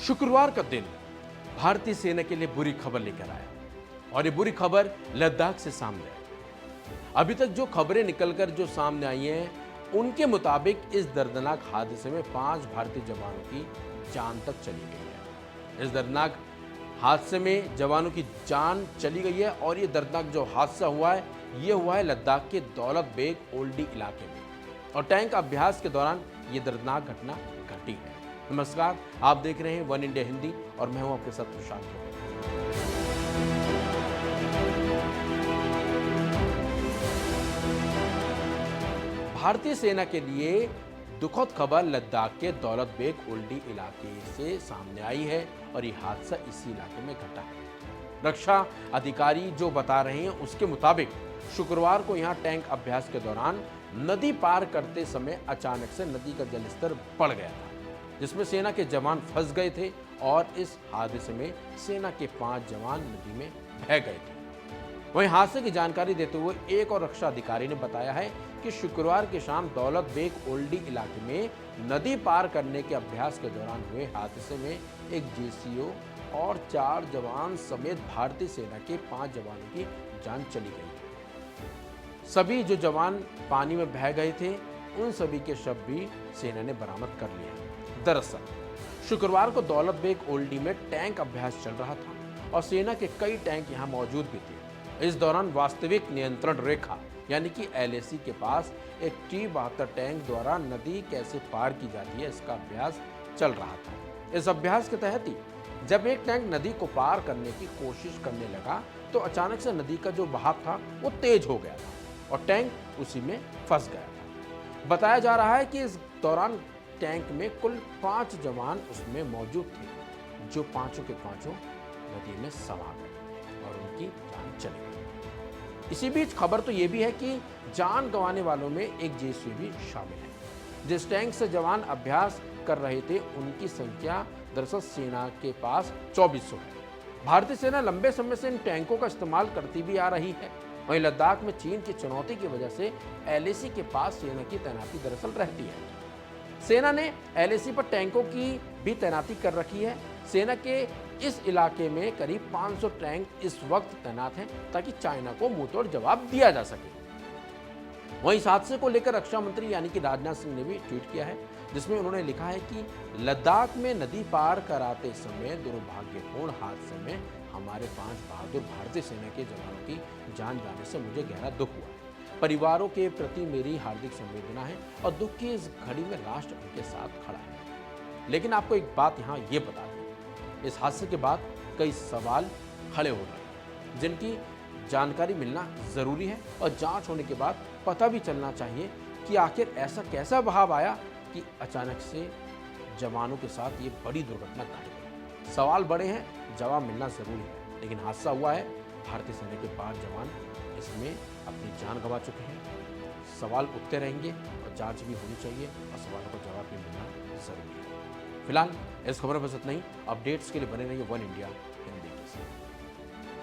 शुक्रवार का दिन भारतीय सेना के लिए बुरी खबर लेकर आया और ये बुरी खबर लद्दाख से सामने आई। अभी तक जो खबरें निकलकर जो सामने आई हैं उनके मुताबिक इस दर्दनाक हादसे में 5 भारतीय जवानों की जान तक चली गई है। इस दर्दनाक हादसे में जवानों की जान चली गई है और ये दर्दनाक जो हादसा हुआ है ये हुआ है लद्दाख के दौलत बेग ओल्डी इलाके में और टैंक अभ्यास के दौरान ये दर्दनाक घटना घटी है। नमस्कार, आप देख रहे हैं वन इंडिया हिंदी और मैं हूं आपके साथ प्रशांत। भारतीय सेना के लिए दुखद खबर लद्दाख के दौलत बेग ओल्डी इलाके से सामने आई है और ये हादसा इसी इलाके में घटा है। रक्षा अधिकारी जो बता रहे हैं उसके मुताबिक शुक्रवार को यहां टैंक अभ्यास के दौरान नदी पार करते समय अचानक से नदी का जलस्तर बढ़ गया था, जिसमें सेना के जवान फंस गए थे और इस हादसे में सेना के 5 जवान नदी में बह गए थे। वहीं हादसे की जानकारी देते हुए एक और रक्षा अधिकारी ने बताया है कि शुक्रवार की शाम दौलत बेग ओल्डी इलाके में नदी पार करने के अभ्यास के दौरान हुए हादसे में एक जेसीओ और 4 जवान समेत भारतीय सेना के 5 जवानों की जान चली गई। सभी जो जवान पानी में बह गए थे उन सभी के शव भी सेना ने बरामद कर लिया। दरअसल शुक्रवार को दौलत बेग ओल्डी में टैंक अभ्यास चल रहा था और सेना के कई टैंक यहां मौजूद भी थे। इस दौरान वास्तविक नियंत्रण रेखा यानी कि LAC के पास एक T-72 टैंक द्वारा नदी कैसे पार की जाती है इसका अभ्यास चल रहा था। इस अभ्यास के तहत ही जब एक टैंक नदी को पार करने की कोशिश करने लगा तो अचानक से नदी का जो बहाव था वो तेज हो गया था और टैंक उसी में फंस गया था। बताया जा रहा है कि इस दौरान टैंक में कुल 5 जवान उसमें मौजूद थे, जो पांचों के पांचों नदी में समा गए और उनकी जान चली गई। इसी बीच खबर तो ये भी है कि जान गंवाने वालों में एक जेसीओ भी शामिल है। जिस टैंक से जवान अभ्यास कर रहे थे उनकी संख्या दरअसल सेना के पास 2400 है। भारतीय सेना लंबे समय से इन टैंकों का इस्तेमाल करती भी आ रही है। वहीं लद्दाख में चीन की चुनौती की वजह से LAC के पास सेना की तैनाती दरअसल रहती है। सेना ने LAC पर टैंकों की भी तैनाती कर रखी है। सेना के इस इलाके में करीब 500 टैंक इस वक्त तैनात हैं ताकि चाइना को मुंहतोड़ जवाब दिया जा सके। वहीं इस हादसे को लेकर रक्षा मंत्री यानी कि राजनाथ सिंह ने भी ट्वीट किया है, जिसमें उन्होंने लिखा है कि लद्दाख में नदी पार कराते समय दुर्भाग्यपूर्ण हादसे में हमारे 5 बहादुर भारतीय सेना के जवानों की जान जाने से मुझे गहरा दुख हुआ। परिवारों के प्रति मेरी हार्दिक संवेदना है और दुख की इस घड़ी में राष्ट्र उनके साथ खड़ा है। लेकिन आपको एक बात यहाँ ये बता दें, इस हादसे के बाद कई सवाल खड़े हो रहे हैं जिनकी जानकारी मिलना जरूरी है और जांच होने के बाद पता भी चलना चाहिए कि आखिर ऐसा कैसा बहाव आया कि अचानक से जवानों के साथ ये बड़ी दुर्घटना घट गई। सवाल बड़े हैं, जवाब मिलना जरूरी है, लेकिन हादसा हुआ है। भारतीय सेना के 5 जवान इसमें अपनी जान गंवा चुके हैं। सवाल उठते रहेंगे और जांच भी होनी चाहिए और सवालों का जवाब भी मिलना जरूरी है। फिलहाल इस खबर पर बस इतना ही। अपडेट्स के लिए बने रहिए वन इंडिया।